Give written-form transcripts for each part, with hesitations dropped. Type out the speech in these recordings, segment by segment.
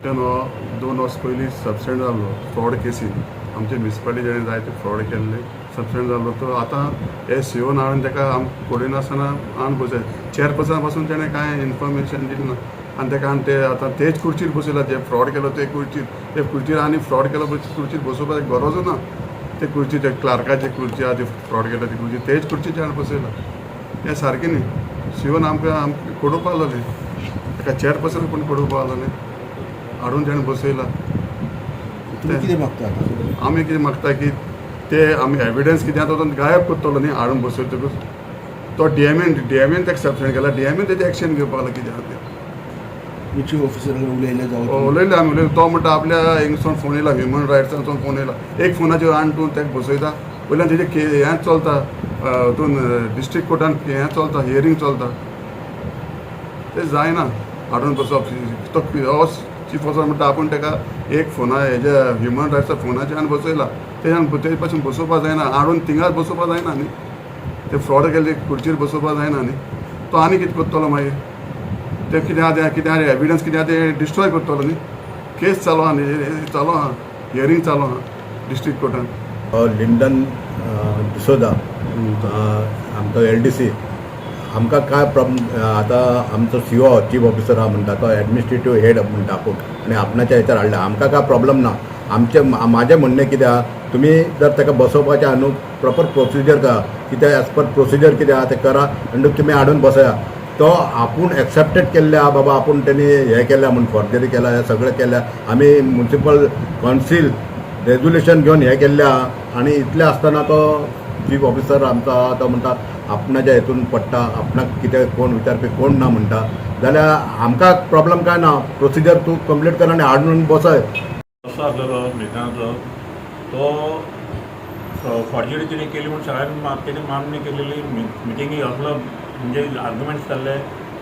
हो 2 वर्स पयलीं सस्पेंड जाल्लो फ्रॉड केसीन आमचे म्युनिसिपालिटीन जायते फ्रॉड केल्ले सस्पेंड जाल्लो तो आतां हे सीओन हाडून ताका कोडे नासतना हाडून बसय चेअरपर्सना पासून तेणें कांय इन्फॉर्मेशन दिलें ना आनी ताका आनी ते आतां तेच खुर्चीर बसयला जे फ्रॉड केलो ते खुर्चीर आनी फ्रॉड केलो खुर्चीर बसोवपाक गरजू ना ते खुर्ची ते क्लार्काची खुर्ची आहा ती फ्रॉड केला ती खुर्ची तेच खुर्चीचेर हाडून बसयला हें सारकें न्ही सीओन आमकां कोडोवपा लागलें ताका चेअरपर्सन कोण कोडोवपा लागलें हाडून तेणें बसयला कितें मागता आमी कितें मागता की ते आमी एविडन्स कितें आसा तो गायब करतलो न्ही हाडून बसयतकूच तो डीएमएन ताका सस्पेंड केला डीएमएन तेजें एक्शन घेवपाक लागलें कितें आसा तें चीफ ऑफिसर उलयले जावं उलयले आमी उलयले तो म्हणटा आपल्या हिंगसून फोन येयला ह्युमन रायट्सांसून फोन येयला एक फोनाचेर आणून ताका बसयता वयल्यान तेजें हें चलता हातून डिस्ट्रिक्ट कोर्टान हें चलता हियरींग चलता तें जायना हाडून बसप तो चीफ ऑफिसर म्हणटा आपूण ताका एक फोना हेजे ह्युमन रायट्सा फोनाचेर आनी बसयला तेजे पासून बसोवपा जायना हाडून थिंगाच बसोवपा जायना न्ही ते फ्रॉड केल्ले खुर्चीर बसोवपा जायना न्ही तो आनी कितें करतलो मागीर ते कितें आहा एविडन्स कितें आहा ते डिस्ट्रॉय करतलो न्ही केस चालू आहा न्ही चालू आहा हियरींग चालू आहा डिस्ट्रिक्ट कोर्टान लिंडन डिसोदा आमचो LDC आमकां काय प्रॉब्लेम आतां आमचो CEO चीफ ऑफिसर आहा म्हणटा तो एडमिनिस्ट्रेटीव हेड म्हणटा आपूण आनी आपणाच्या हेचेर हाडला आमकां काय प्रॉब्लेम ना म्हाजें म्हणणें कितें आहा तुमी जर ताका बसोवपाचें आहा न्हू प्रॉपर प्रोसिजर करा कितें एज पर प्रोसिजर कितें आहा तें करा आनी तुमी हाडून बसया तो आपूण एक्सेप्टेड केल्ले आहा बाबा आपूण तेणी हें केल्या म्हूण फॉर्जरी केल्या हें सगळें केल्या आमी म्युनिसिपल कावन्सील रेजोल्युशन घेवन हें केल्लें आहा आनी इतलें आसतना तो चीफ ऑफिसर आमकां तो म्हणटा आपणाच्या हितून पडटा आपणाक कितें कोण विचारपी कोण ना म्हणटा जाल्यार आमकां प्रॉब्लेम काय ना प्रोसिजर तूं कंप्लीट कर आनी हाडून बसय कसो आसलो मिटांचो तो फॉर्जरी तिणें केली म्हूण सगळ्यांनी तेणी मान्य केलेली मिटिंगी असलो म्हणजे आर्ग्युमेंट्स जाल्ले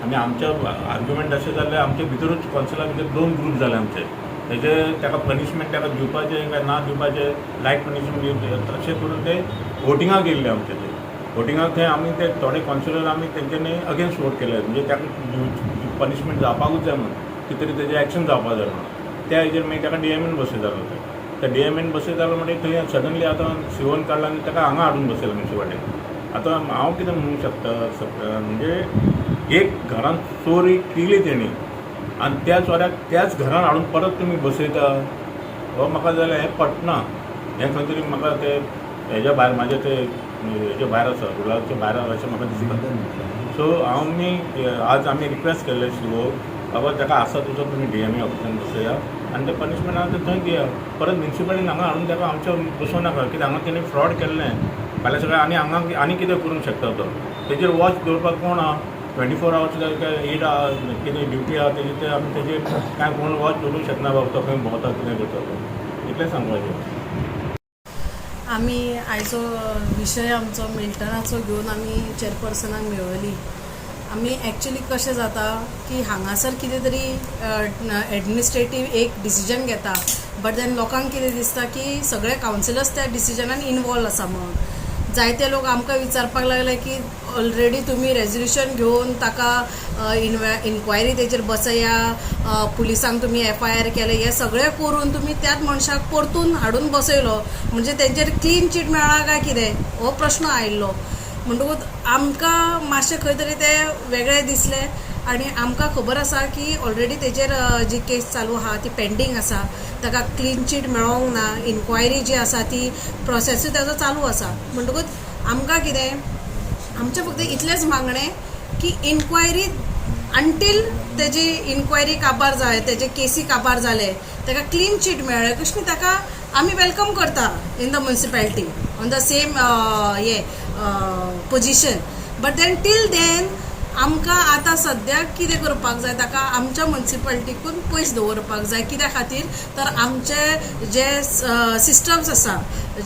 आनी आमचे आर्ग्युमेंट अशें जाल्ले आमचे भितरूच कॉन्सिला भितर 2 ग्रूप जाले आमचे तेजे ताका पनिशमेंट ताका दिवपाचें काय ना दिवपाचें लायट पनिशमेंट अशें करून ते वोटिंगाक येयल्ले आमचे ते वोटिंगाक थंय आमी ते थोडे कॉन्सिलर आमी तेंच्यांनी अगेन्स्ट वोट केले म्हणजे ताका पनिशमेंट जावपाकूच जाय म्हणून कितें तरी तेजें एक्शन जावपाक जाय म्हणून त्या हेजेर मागीर ताका डीएमएन बसयतालो ते त्या डीएमएन बसयतालो म्हणजे थंय सडनली आतां सीओन काडला आनी ताका हांगा हाडून बसयला म्युनिसिपालिटीन आतां हांव कितें म्हणूंक शकता म्हणजे एक घरान चोरी केली तेणी आनी त्या चोऱ्याक त्याच घरान हाडून परत तुमी बसयता हो म्हाका जाल्यार हें पटना हें खंय तरी म्हाका ते हेज्या भायर म्हाजें ते हेजे भायर आसा रुलाचे भायर अशें म्हाका दिसता सो आज आमी रिक्वेस्ट केल्ले सीओ बाबा ताका आसा तुजो तुमी डीएमए ऑफिसान बसया आनी ते पनिशमेंट आहा तें थंय दिया परत म्युनिसिपालिटीन हांगा हाडून ताका आमच्या बसोवं नाका कित्याक हांगा तेणी फ्रॉड केल्लें फाल्यां सगळें हांगा आनी कितें करूंक शकता तो तेजेर वॉच दवरपाक कोण आहा 24 आवर्स काय 8 आहा कितें ड्युटी आहा तेजी ते आमी तेजेर कांय कोण वॉच दवरूंक शकना बाबा तो खंय भोंवता कितें करता तो इतलें सांगपाचें आमी आयचो विशय आमचो मिल्टनाचो घेवन आमी चेअरपर्सनाक मेळयली आमी एक्चुली कशें जाता की हांगासर कितें तरी एडमिनिस्ट्रेटीव एक डिसिजन घेता बट देन लोकांक कितें दिसता की सगळे कावन्सिलर्स त्या डिसिजनान इनवॉल्व आसा म्हणून जायते लोक आमकां विचारपाक लागले की ऑलरेडी तुमी रेजोल्युशन घेवन ताका इन्क्वायरी तेजेर बसया पुलिसांक तुमी FIR केले हे सगळें करून तुमी त्याच मनशाक परतून हाडून बसयलो म्हणजे तेंचेर क्लीन चीट मेळ्ळा काय कितें हो प्रश्न आयिल्लो म्हणटकूच आमकां मातशें खंय तरी तें वेगळें दिसलें आनी आमकां खबर आसा की ऑलरेडी तेजेर जी केस चालू आहा ती पेंडींग आसा ताका क्लीन चीट मेळोंक ना इन्क्वायरी जी आसा ती प्रोसेसूय तेजो चालू आसा म्हणटकूच आमकां कितें आमचें फक्त इतलेंच मागणें की इन्क्वायरी अंटील तेजी इन्क्वायरी काबार जाय तेजे केसी काबार जाले ताका क्लीन चीट मेळ्ळें कशें ताका आमी वेलकम करता in the municipality on the same position but then till then आमकां आतां सद्याक कितें करपाक जाय ताका आमच्या म्युनिसिपॅलिटीकून पयस दवरपाक जाय कित्या खातीर तर आमचे जे सिस्टम्स आसा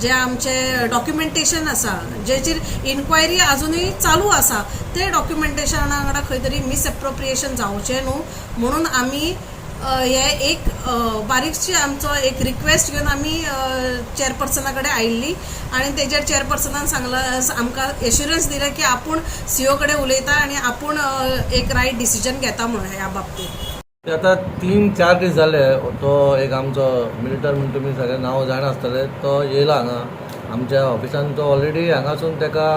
जे आमचे डॉक्युमेंटेशन आसा जेचेर इन्क्वायरी आजुनूय चालू आसा ते डॉक्युमेंटेशना वांगडा खंय तरी मिसएप्रोप्रिएशन जावचें न्हू म्हणून आमी हे एक बारीकशी आमचो एक रिक्वेस्ट घेवन आमी चेअरपर्सना कडेन आयिल्ली आनी तेजेर चेअरपर्सनान सांगलां आमकां एश्युरन्स दिलें की आपूण CEO कडेन उलयता आनी आपूण एक रायट डिसिजन घेता म्हणून ह्या बाबतींत ते आता 3-4 दीस जाले तो एक आमचो मिलिटर म्हणून तुमी सगळे नांव जाण आसतले तो येयला हांगा आमच्या ऑफिसान तो ऑलरेडी हांगासून ताका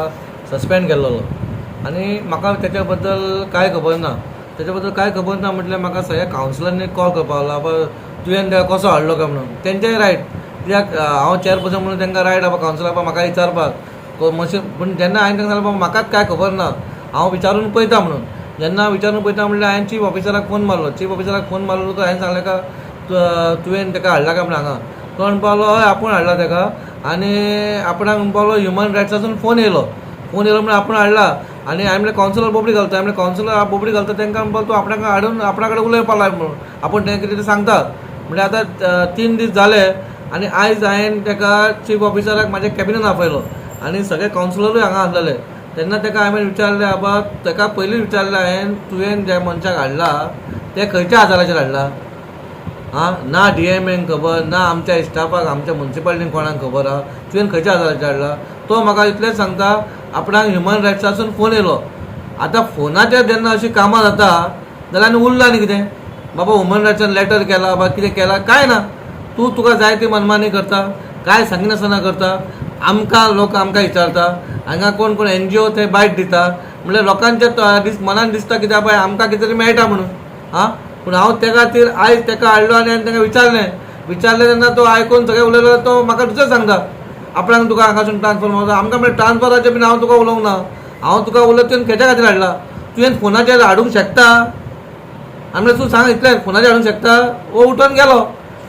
सस्पेंड केल्लो आनी म्हाका तेच्या बद्दल कांय खबर ना म्हटल्यार म्हाका सगळ्या कावन्सिलरांनी कॉल करपाक लागलो तुवें तेका कसो हाडलो काय म्हणून तेंचेय रायट कित्याक हांव चेअरपर्सन म्हणून तांकां रायट आसा कावन्सिलर म्हाका विचारपाक मशीन पूण जेन्ना हांवें तांकां सांगलें म्हाकाच कांय खबर ना हांव विचारून पळयता म्हणून जेन्ना विचारून पळयता म्हणल्यार हांवें चीफ ऑफिसराक फोन मारलो तो हांवें सांगलें का तुवें ताका हाडला काय म्हणून हांगा तो म्हणपाक लागलो हय आपूण हाडला ताका आनी आपणाक म्हणपाक लागलो ह्युमन रायट्सासून फोन येयलो म्हणून आपूण हाडला आनी हांवें म्हणलें कावन्सिलर बोबडी घालता बोबडी घालता तांकां म्हणपाक तूं आपणाक हाडून आपणा कडेन उलयपा लाय म्हणून आपूण तें कितें सांगता म्हणल्यार आतां 3 दीस जाले आनी आयज हांवें ताका चीफ ऑफिसराक म्हाज्या कॅबिनान आपयलो आनी सगळे कावन्सिलरूय हांगा आसलेले तेन्ना ताका हांवें विचारलें बाबा ताका पयलीं विचारलें हांवें तुवें ज्या मनशाक हाडला ते खंयच्या आदाराचेर हाडला ना DMAक खबर ना आमच्या स्टाफाक आमच्या म्युन्सिपालिटीन कोणाक खबर आहा तुवें खंयच्या आदाराचेर हाडला तो म्हाका इतलेंच सांगता आपणाक ह्युमन रायट्सासून फोन येयलो आतां फोनाचेर जेन्ना अशीं कामां जाता जाल्यार आनी उरलां न्ही कितें बाबा ह्युमन रायट्सान लेटर केला बा कितें केला काय ना तुका जाय ती मनमानी करता काय सांगिनासतना करता लोक आमकां विचारता हांगा कोण NGO थंय बायट दिता म्हणल्यार लोकांच्या मनान दिसता कित्याक बाय आमकां कितें तरी मेळटा म्हणून पूण हांव त्या खातीर आयज ताका हाडलो आनी हांवें ताका विचारलें तेन्ना तो आयकून सगळें उलयलो तो म्हाका दुसरें सांगता आपणाक तुका हांगासून ट्रान्सफर मारता आमकां म्हणल्यार ट्रान्सफराचें बीन हांव तुका उलोवंक ना हांव तुका उलयता तुवें खंयच्या खातीर हाडला तुवें फोनाचेर हाडूंक शकता आमी तूं सांग इतलें फोनाचेर हाडूंक शकता वो उठून गेलो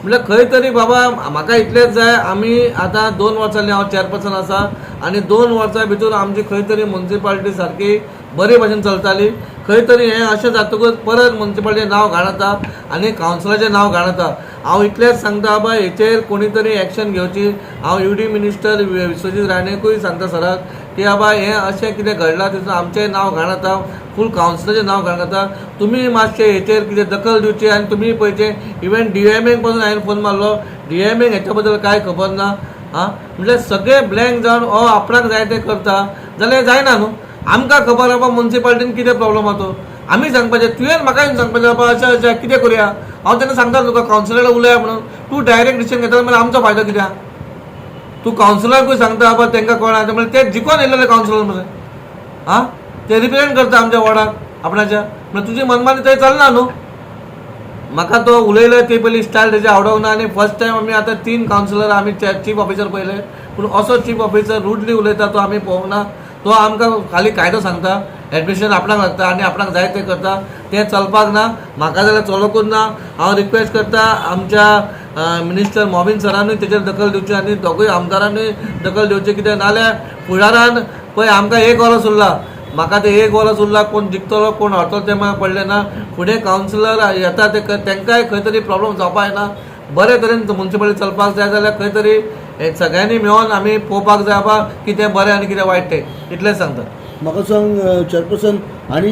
म्हणल्यार खंय तरी बाबा म्हाका इतलेंच जाय आमी आतां 2 वर्सां जालीं हांव चेअरपर्सन आसा आनी 2 वर्सां भितर आमची खंय तरी म्युन्सिपालिटी सारकी बरे भशेन चलताली खंय तरी हें अशें जातकूच परत म्युन्सिपालिटीचें नांव घाणता आनी कावन्सिलराचें नांव घाणता हांव इतलेंच सांगता बाबा हेचेर कोणी तरी एक्शन घेवची हांव UD मिनिस्टर विश्वजीत राणेकूय सांगता सराक की बाबा हें अशें कितें घडलां तितून आमचें नांव घाणता फूल कावन्सिलराचें नांव घाणता तुमी मातशें हेचेर कितें दखल दिवची आनी तुमी पळयचें इवन DMAक पासून हांवें फोन मारलो DMAक हेच्या बद्दल कांय खबर ना म्हणल्यार सगळे ब्लँक जावन आपणाक जाय तें करता जाल्यार जायना न्हू आमकां खबर आहा म्युन्सिपालिटीन कितें प्रॉब्लम आहा तो आमी सांगपाचें तुवें म्हाका येवन सांगपाचें बाबा अशें कितें करुया हांव तेन्ना सांगता तुका कावन्सिलरा उलया म्हणून तूं डायरेक्ट डिसिजन घेता जाल्यार आमचो फायदो कित्याक तूं कावन्सिलराकूय सांगता बाबा तांकां कोण म्हणजे ते जिखून येयलेले कावन्सिलर मरे ते रिप्रेझेंट करता आमच्या वॉर्डाक आपणाच्या म्हणजे तुजी मनमानी थंय चलना न्हू म्हाका तो उलयलो ते पयलीं स्टायल तेजे आवडोंक ना आनी फर्स्ट टायम आमी आतां 3 कावन्सिलर आमी चीफ ऑफिसर पळयले पूण असो चीफ ऑफिसर रुडली उलयता तो आमी पळोवंक ना तो आमकां खाली कायदो सांगता एडमिनिस्ट्रेशन आपणाक लागता आनी आपणाक जाय तें करता तें चलपाक ना म्हाका जाल्यार चलोकूच ना हांव रिक्वेस्ट करता आमच्या मिनिस्टर मॉबिन सरानूय तेचेर दखल दिवची आनी दोगूय आमदारांनी दखल दिवची कित्याक नाल्यार फुडारान पळय आमकां 1 वर्स उरला म्हाका ते 1 वर्स उरला कोण जिखतलो कोण हारतलो तें म्हाका पडलें ना फुडें कावन्सिलर येता ते तांकांय खंय तरी प्रॉब्लम जावपा येना बरे तरेन म्युन्सिपालिटी चलपाक जाय जाल्यार खंय तरी सगळ्यांनी मेळोन आमी पळोवपाक जाय बाबा कितें बरें आनी कितें वायट तें इतलेंच सांगता म्हाका सांग चेअरपर्सन आनी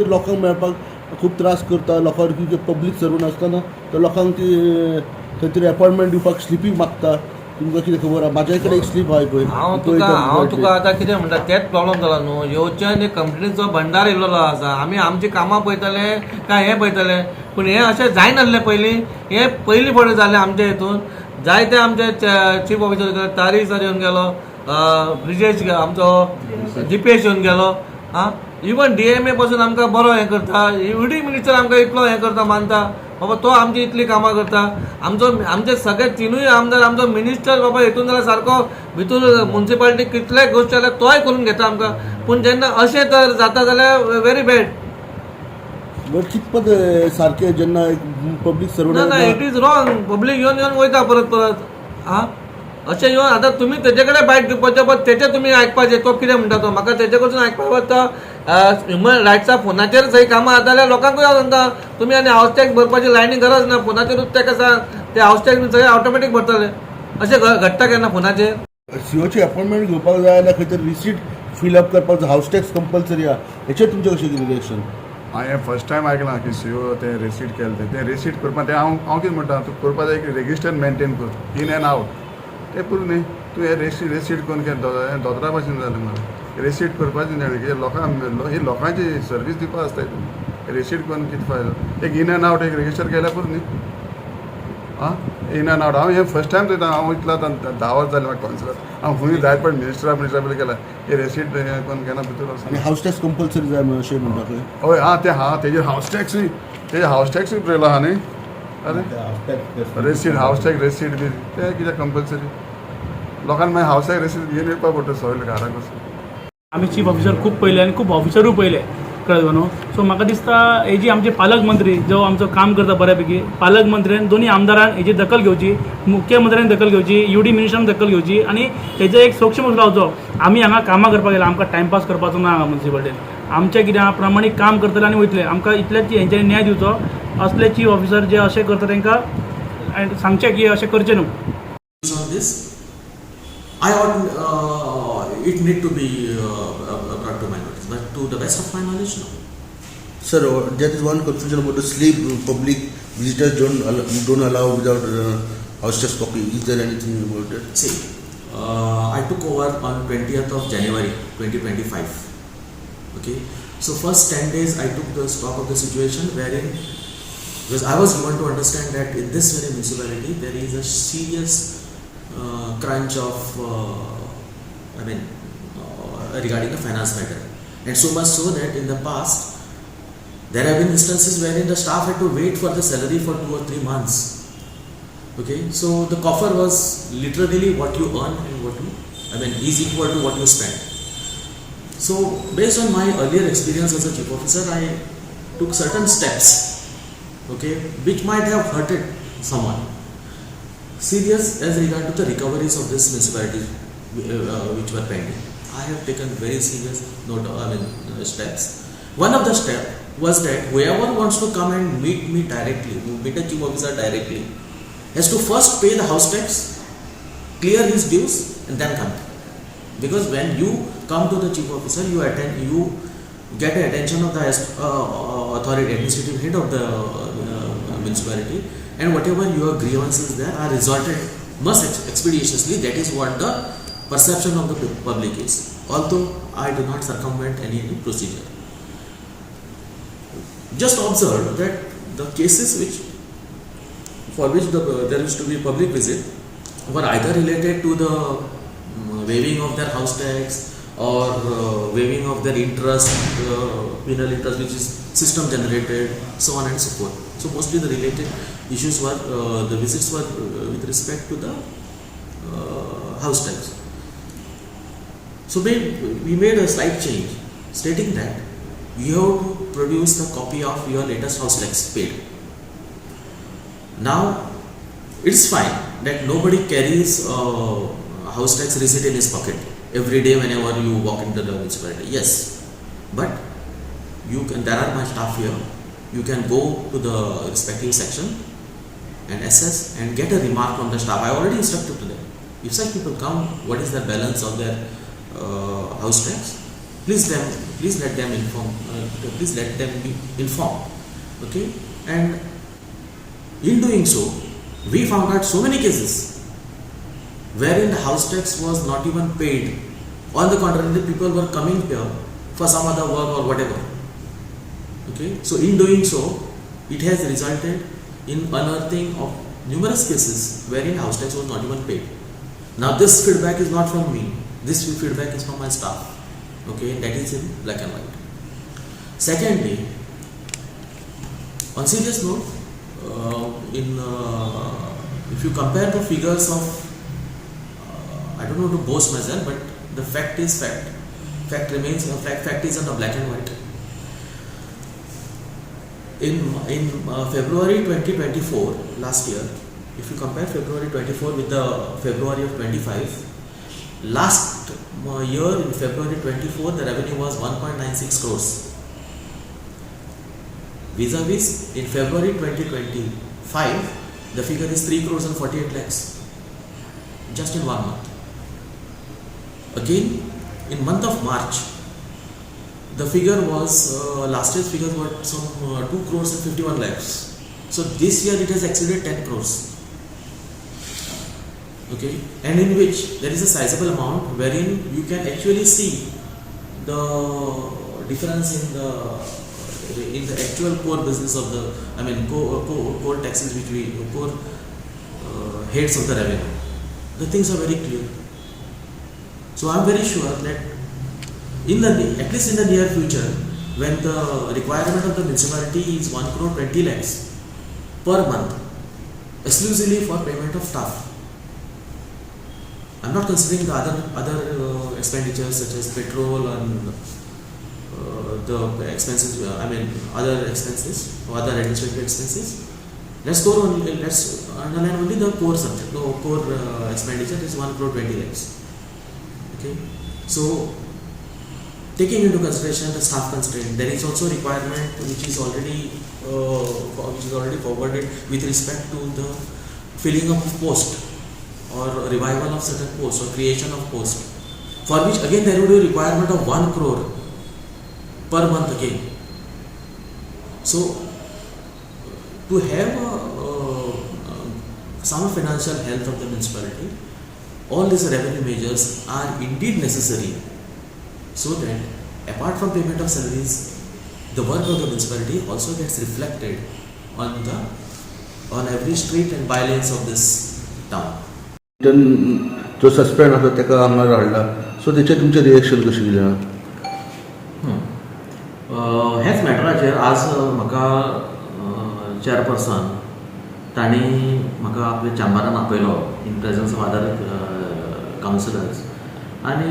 लोकांक मेळपाक खूब त्रास करता लोकांक पब्लीक सर्वंट आसतना तर लोकांक ती खंय तरी अपॉयंटमेंट दिवपाक स्लिपीक मागता तुमकां कितें खबर आहा म्हाज्या कडेन एक स्लीप आहा पळय हांव तुका आतां कितें म्हणटा तेच प्रॉब्लम जाला न्हू येवचे कंपनीचो भंडार येयल्लो आसा आमी आमची कामां पळयतले काय हें पळयतले पूण हें अशें जायनासलें पयलीं हें पयलीं फडें जालें आमच्या हितून जायते आमचे चीफ ऑफिसर तारी सर येवन गेलो ब्रिजेश आमचो दिपेश येवन गेलो इवन DMA पासून आमकां बरो हें करता UD मिनिस्टर आमकां इतलो हें करता मानता बाबा तो आमची इतली कामां करता आमचे सगळे 3 आमदार आमचो मिनिस्टर बाबा हितून जाल्यार सारको भितूर म्युन्सिपालिटी कितलेय गोश्ट जाल्यार तोय करून घेता आमकां पूण जेन्ना अशें तर जाता जाल्यार व्हेरी बॅड बट कितपत सारकें जेन्ना पब्लीक सर्वंट ना इट इज रॉंग पब्लीक येवन वयता परत अशें येवन आतां तुमी तेजे कडेन बायट दिवपाचें पण तेचें तुमी आयकपाचें तो कितें म्हणटा तो म्हाका तेजे कडसून आयकपाक पडटा ह्युमन रायट्सा फोनाचेर सही कामां जाता जाल्यार लोकांकूय हांव सांगता तुमी आनी हावस टॅक्स भरपाची लायनी गरज ना फोनाचेरूच ताका सांग ते हावस टॅक्स बी सगळे ऑटोमॅटीक भरतले अशें घडटा केन्ना फोनाचेर COची अपॉयंटमेंट घेवपाक जाय जाल्यार खंय तरी रिसीट फिल अप करपाक जाय हावस टॅक्स कंपल्सरी आहा हेचेर तुमचें कशें कितें रिएक्शन हांवें फर्स्ट टायम आयकलां की CO ते रेसीट केलें तें रेसीट करपाक तें हांव कितें म्हणटा तूं करपाक जाय की रेजिस्टर मेंटेन कर इन एंड आवट तें पुरो न्ही तूं हें रेसीट करून दोतोरा भाशेन जालें मरे रेसीट करपाचें न्ही लोकांक ही लोकांची सर्वीस दिवपाक आसता रेसीट करून कितें फायदो. एक इन एंड आउट एक रेजिस्टर केल्या पुरो न्ही. आं इन एंड आउट हांव हें फर्स्ट टायम चोयता. हांव इतलो आतां 10 वर्स जालें म्हाका कॉन्सलर. हांव खंय जायत पड मिनिस्टर केला हे रेसीट हें करून केन्ना भितर आणि वचना. हाऊस टॅक्स कंपल्सरी जाय म्हणून अशें म्हणटा खंय. हय तेजेर हावस टॅक्सूय पळयलो आहा न्ही. अरे रेसीट हावस टॅक्स रेसीट बी तें कित्याक कंपल्सरी. लोकांक मागीर हावसाक रेसीट घेवन येवपा पडटा सगळे घराक वचून. आम्ही चीफ ऑफिसर खूप पहिले आणि खूप ऑफिसरूय पहिले कळ्ळें न्हू. सो म्हाका दिसता हेजी आमचे पालक मंत्री जो आमचो काम करता बऱ्यापैकी पालक मंत्र्यान दोन्ही आमदारान हेजी दखल घेवची, मुख्यमंत्र्यान दखल घेवची, UD मिनिस्टरान दखल घेवची आणि हेजो एक सूक्ष्म रावचो. आमी हांगा कामां करपाक गेला आमकां टायमपास करपाचो ना हांगा म्युन्सिपाल्टीन. आमचें कितें आहा प्रामाणीक काम करतले आनी वयतले. आमकां इतलेच हेंच्यांनी न्याय दिवचो. असले चीफ ऑफिसर जे अशें करता तांकां सांगचें की अशें करचें न्हू. On this, I ought it need to be brought to my notice, but to the best of my knowledge, no. Sir, there is one confusion about the sleep. Public visitors don't allow without house tax copy. Is there anything about that? See, I took over on 20th of January 2025. Okay, so first 10 days I took the stock of the situation wherein, because I was given to understand that in this very municipality there is a serious crunch of regarding the finance matter, and so much so that in the past there have been instances wherein the staff had to wait for the salary for 2 or 3 months. Okay, so the coffer was literally what you earn and is equal to what you spend. So based on my earlier experience as a chief officer, I took certain steps, okay, which might have hurted someone. Serious as regard to the recoveries of this municipality which were pending. I have taken very serious steps. One of the steps was that whoever wants to come and meet me directly, meet a chief officer directly, has to first pay the house tax, clear his dues, and then come. Because when you come to the chief officer, you get the attention of the authority, administrative head of the municipality, and whatever your grievances there are resolved must expeditiously. That is what the perception of the public is. Although I do not circumvent any procedure. Just observe that the cases for which there used to be public visit were either related to the waiving of their house tax or waiving of their interest, penal interest, which is system generated, so on and so forth. So mostly the related issues were, the visits were with respect to the house tax. So we made a slight change stating that you have to produce the copy of your latest house tax paid. Now it's fine that nobody carries house tax receipt in his pocket every day whenever you walk into the municipality. Yes, but there are my staff here. You can go to the respective section and assess and get a remark from the staff. I already instructed to them. If such people come, what is the balance of their house tax? Please let them inform. Please let them be informed. Okay, and in doing so, we found out so many cases wherein the house tax was not even paid. On the contrary, the people were coming here for some other work or whatever. Okay, so in doing so, it has resulted in unearthing of numerous cases wherein house tax was not even paid. Now this feedback is not from me. This feedback is from my staff. Okay, that is in black and white. Secondly, on serious note, if you compare the figures of, I don't know to boast myself, but the fact is fact. Fact remains fact is on the black and white. In February 2024 last year, if you compare February 24 with the February of 25, last year in February 24 the revenue was 1.96 crores. Vis-a-vis in February 2025 the figure is 3 crores and 48 lakhs just in 1 month. Again in month of March the figure was last year's figures were some 2 crores and 51 lakhs. So this year it has exceeded 10 crores. Okay, and in which there is a sizable amount wherein you can actually see the difference in the in the actual core business of the, core taxes which we, core heads of the revenue, the things are very clear. So I am very sure that at least in the near future, when the requirement of the municipality is 1 crore 20 lakhs per month, exclusively for payment of staff. I am not considering the other expenditures such as petrol and the expenses. Other expenses or other administrative expenses. Let's underline only the core subject. The core expenditure is 1 crore 20 lakhs. Okay, so taking into consideration the staff constraint, there is also requirement which is already forwarded with respect to the filling up of post or revival of certain posts or creation of post, for which again there would be a requirement of 1 crore per month again. So to have some financial health of the municipality, all these revenue measures are indeed necessary, so that apart from payment of salaries, the work of the municipality also gets reflected on every street and bylanes of this town. जो suspend आसा ताका हांगा हाडला, so तेचेर तुमचें reaction कशें कितें? हेच मॅटराचेर आज म्हाका चेअरपर्सन तांणी म्हाका आपल्या चॅम्बरान आपयलो in presence of other councillors आनी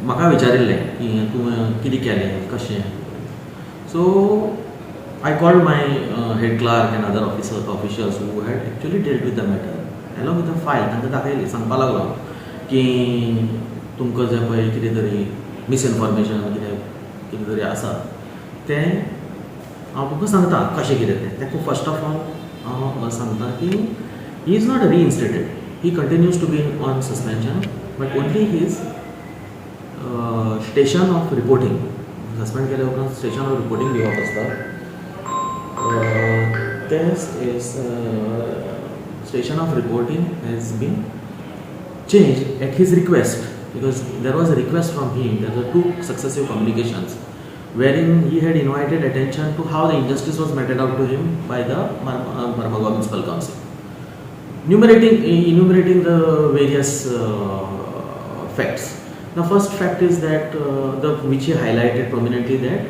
म्हाका विचारिल्लें की तूं कितें केलें कशें. So I called my head clerk and other officials who had actually dealt with the matter. Along with the file, तांकां दाखयली, सांगपाक लागलो की तुमकां जें पळय कितें तरी मिसइन्फॉर्मेशन कितें तरी आसा तें हांव तुमकां सांगता कशें कितें तें. ताका फर्स्ट ऑफ ऑल हांव सांगता की he is not reinstated, he continues to be on suspension, but only his station of reporting, suspend केल्या उपरांत स्टेशन ऑफ रिपोर्टिंग दिवप आसता. Station of reporting has been changed at his request, because there was a request from him. There were 2 successive communications wherein he had invited attention to how the injustice was meted out to him by the Mormugao Municipal Council, enumerating the various facts. The first fact is that which he highlighted prominently, that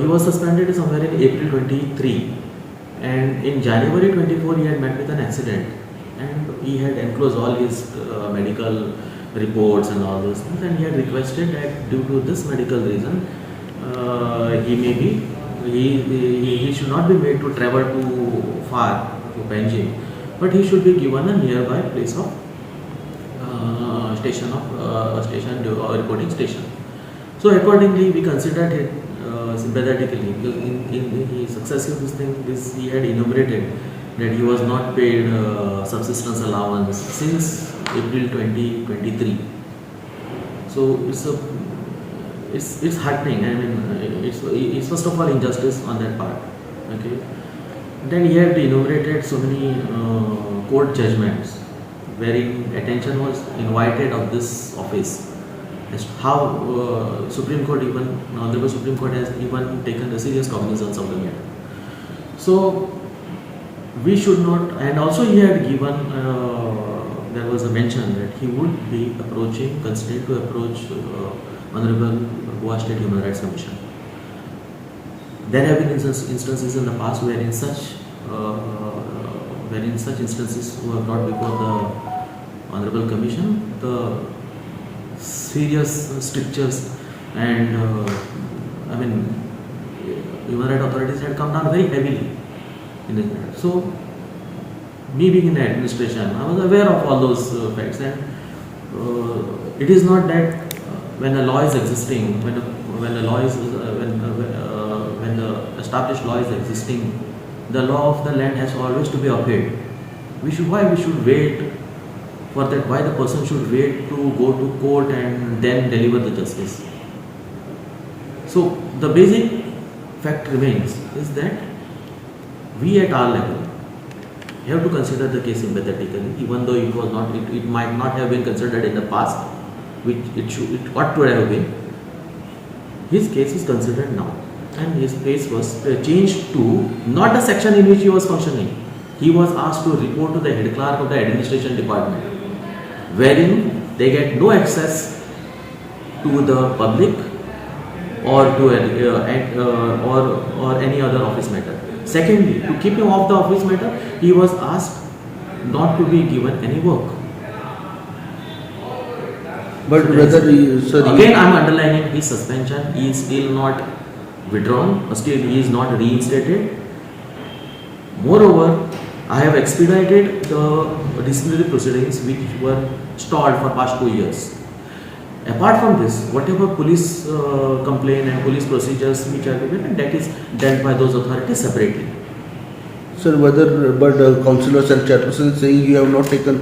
he was suspended somewhere in April 23, and in January 24 he had met with an accident and he had enclosed all his medical reports and all those things, and he had requested that due to this medical reason he should not be made to travel too far to Panjim, but he should be given a nearby place of reporting station. So accordingly we considered it sympathetically, because in his successive he had enumerated that he was not paid subsistence allowance since April 2023. So it's heartening. I mean, it's first of all injustice on that part. Okay. Then he had enumerated so many court judgments wherein attention was invited of this office as to how Supreme Court, even Honorable Supreme Court, has even taken a serious cognizance of the matter. So we should not, and also he had given, there was a mention that he would be considering to approach Honorable Goa State Human Rights Commission. There have been instances in the past wherein such instances were brought before the Honorable Commission. The serious strictures and human rights authorities had come down very heavily in this matter. So me being in the administration, I was aware of all those facts, and it is not that when a law is existing, when the established law is existing, the law of the land has always to be upheld. Why we should wait for that? Why the person should wait to go to court and then deliver the justice? So the basic fact remains is that we at our level have to consider the case sympathetically, even though it might not have been considered in the past, which it ought to have been. His case is considered now, and his place was changed to not the section in which he was functioning. He was asked to report to the head clerk of the administration department, wherein they get no access to the public or to or any other office matter. Secondly, to keep him off the office matter, he was asked not to be given any work. But whether he, sir, Again, I am underlining his suspension. He is still not withdrawn. Still, he is not reinstated. Moreover, I have expedited the disciplinary proceedings which were stalled for past 2 years. Apart from this, whatever police complaint and police procedures which are given, that is dealt by those authorities separately. sir, whether but councillors and chairperson saying you have not taken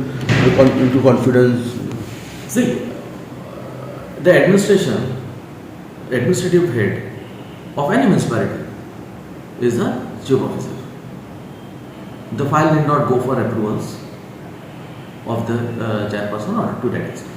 into confidence. See, the administrative head of any municipality is the chief officer. The file did not go for approvals of the chairperson or to that extent.